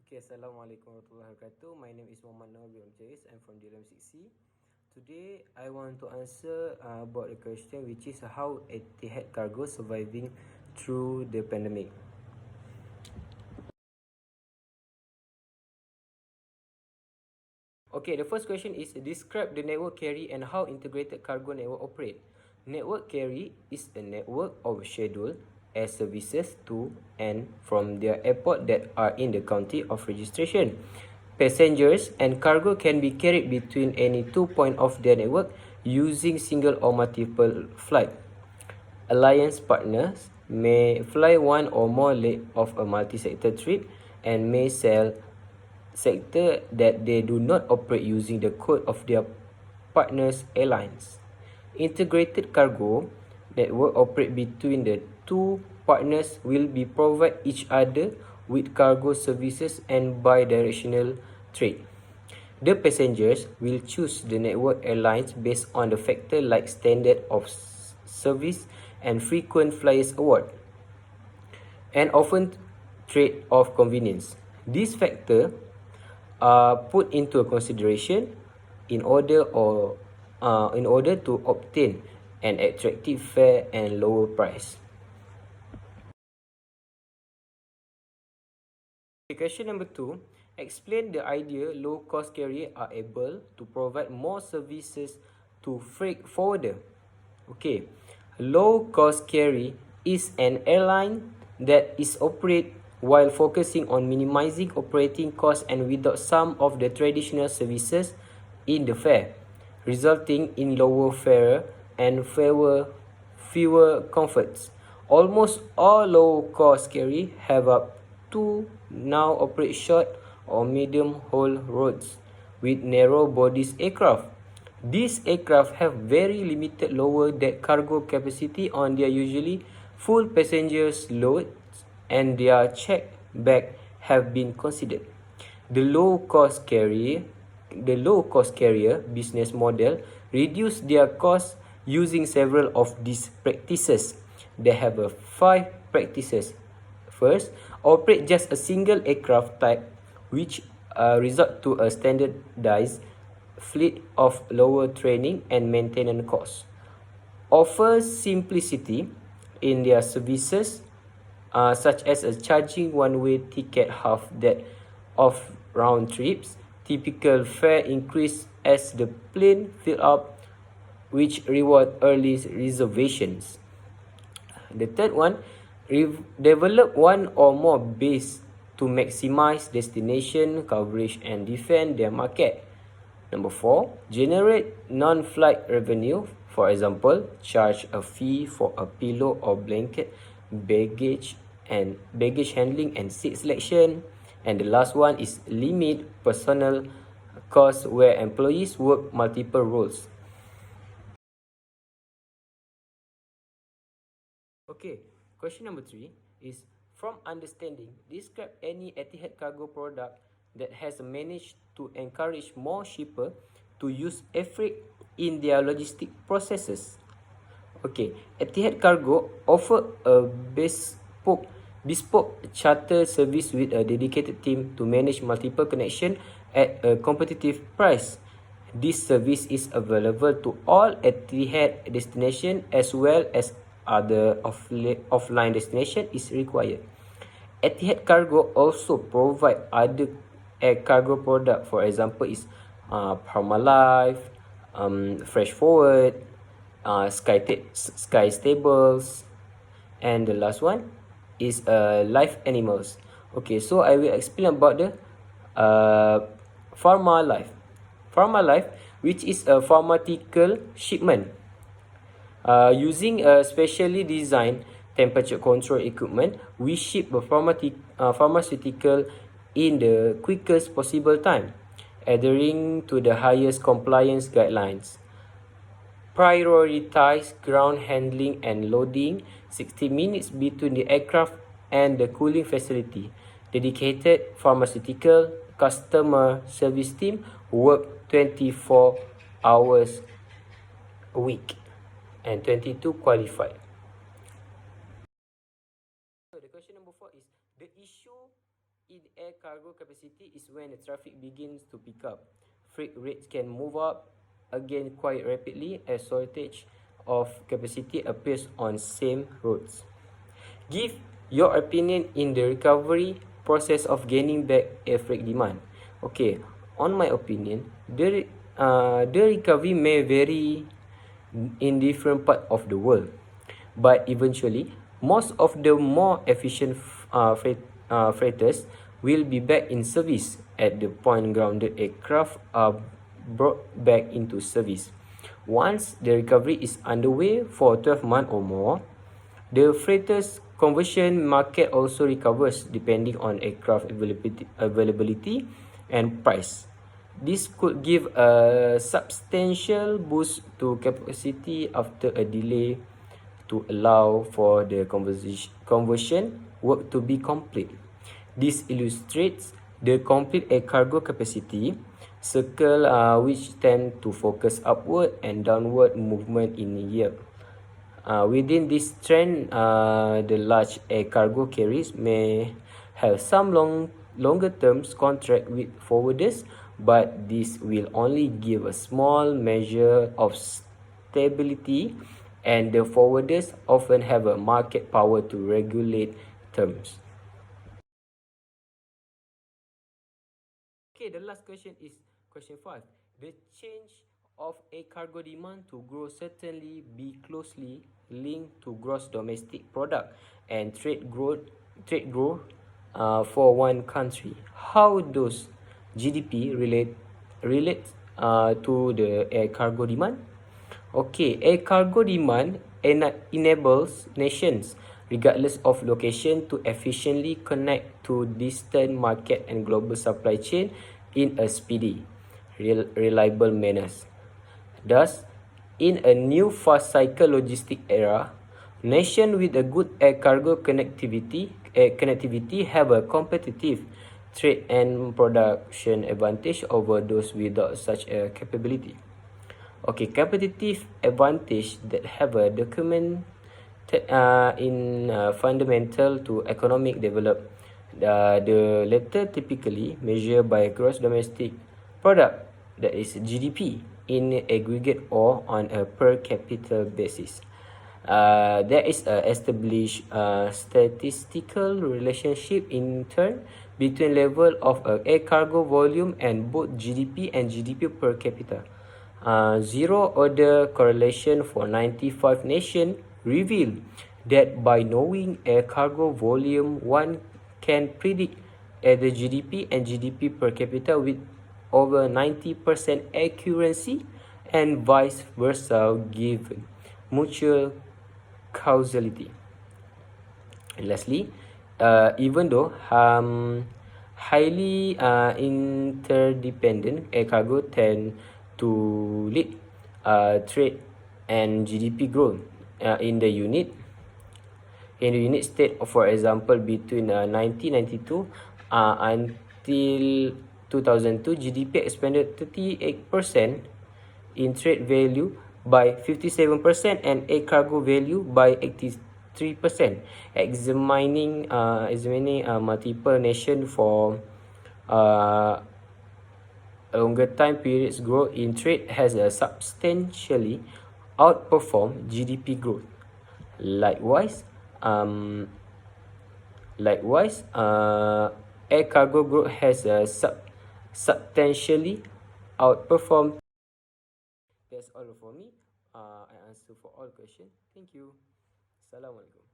Okay, Assalamualaikum warahmatullahi wabarakatuh. My name is Muhammad Noor bin Abdul. I'm from DLM 6C. Today, I want to answer about the question which is how Etihad Cargo surviving through the pandemic. Okay, the first question is describe the network carry and how integrated cargo network operate. Network carry is a network of scheduled air services to and from their airport that are in the county of registration. Passengers and cargo can be carried between any 2 points of their network using single or multiple flight. Alliance partners may fly one or more leg of a multi-sector trip and may sell sector that they do not operate using the code of their partners' airlines. Integrated cargo network operate between the two partners will be provide each other with cargo services and bi-directional trade. The passengers will choose the network airlines based on the factor like standard of service and frequent flyers award, and often trade of convenience. These factors are put into consideration in order to obtain an attractive fare and lower price. Question number 2. Explain the idea low-cost carrier are able to provide more services to freight forwarder. Okay, low-cost carrier is an airline that is operate while focusing on minimizing operating costs and without some of the traditional services in the fare, resulting in lower fare and fewer comforts. Almost all low-cost carrier have up to now operate short or medium haul routes with narrow bodies aircraft. These aircraft have very limited lower deck cargo capacity on their usually full passengers loads, and their check bag have been considered. The low-cost carrier business model reduce their costs using several of these practices. They have 5 practices. First, operate just a single aircraft type, which result to a standardized fleet of lower training and maintenance costs. Offer simplicity in their services, such as charging one-way ticket half that of round trips. Typical fare increase as the plane fill up, which reward early reservations. The third one, develop one or more base to maximize destination coverage and defend their market. Number 4, generate non-flight revenue. For example, charge a fee for a pillow or blanket, baggage handling and seat selection. And the last one is limit personal costs where employees work multiple roles. Okay, question number 3 is from understanding, describe any Etihad cargo product that has managed to encourage more shipper to use air freight in their logistic processes. Okay, Etihad Cargo offer a bespoke charter service with a dedicated team to manage multiple connections at a competitive price. This service is available to all Etihad destination as well as other offline destination is required. Etihad Cargo also provide other air cargo product. For example, is Parmalife, Fresh Forward, Sky Stables, and the last one is Life Animals. Okay, so I will explain about the Pharma Life. Pharma Life, which is a pharmaceutical shipment. Using a specially designed temperature control equipment, we ship a pharmaceutical in the quickest possible time, adhering to the highest compliance guidelines. Prioritize ground handling and loading 60 minutes between the aircraft and the cooling facility. Dedicated pharmaceutical customer service team work 24 hours a week and 22 qualified. So the question number 4 is the issue in air cargo capacity is when the traffic begins to pick up. Freight rates can move up again quite rapidly as shortage of capacity appears on same roads. Give your opinion in the recovery process of gaining back air freight demand. Okay, on my opinion, the recovery may vary in different part of the world, but eventually, most of the more efficient freighters will be back in service at the point grounded aircraft are brought back into service. Once the recovery is underway for 12 months or more, the freighters conversion market also recovers depending on aircraft availability and price. This could give a substantial boost to capacity after a delay to allow for the conversion work to be complete. This illustrates the complete air cargo capacity circle, which tend to focus upward and downward movement in yield. Within this trend, the large air cargo carriers may have some longer terms contract with forwarders, but this will only give a small measure of stability, and the forwarders often have a market power to regulate terms. Okay, the last question is question 5. The change of a cargo demand to grow certainly be closely linked to gross domestic product and trade growth for one country. How does GDP relate to the air cargo demand? Okay, air cargo demand enables nations, regardless of location, to efficiently connect to distant market and global supply chain in a speedy, reliable manner. Thus, in a new fast cycle logistic era, nations with a good air cargo connectivity have a competitive trade and production advantage over those without such a capability. Okay, competitive advantage that have a document in fundamental to economic development. The latter typically measured by gross domestic product, that is GDP, in aggregate or on a per capita basis. There is a established statistical relationship in turn between level of air cargo volume and both GDP and GDP per capita. Zero order correlation for 95 nations reveal that by knowing air cargo volume, one can predict the GDP and GDP per capita with over 90% accuracy, and vice versa given mutual causality. Lastly, even though highly interdependent, air cargo tend to lead trade and GDP growth in the unit state. For example, between 1992 until 2002, GDP expanded 38%, in trade value by 57%, and air cargo value by 83%. Examining multiple nations for a longer time periods, growth in trade has substantially outperformed GDP growth. Likewise, air cargo growth has substantially outperformed. That's all for me. I answer for all questions. Thank you. Assalamualaikum.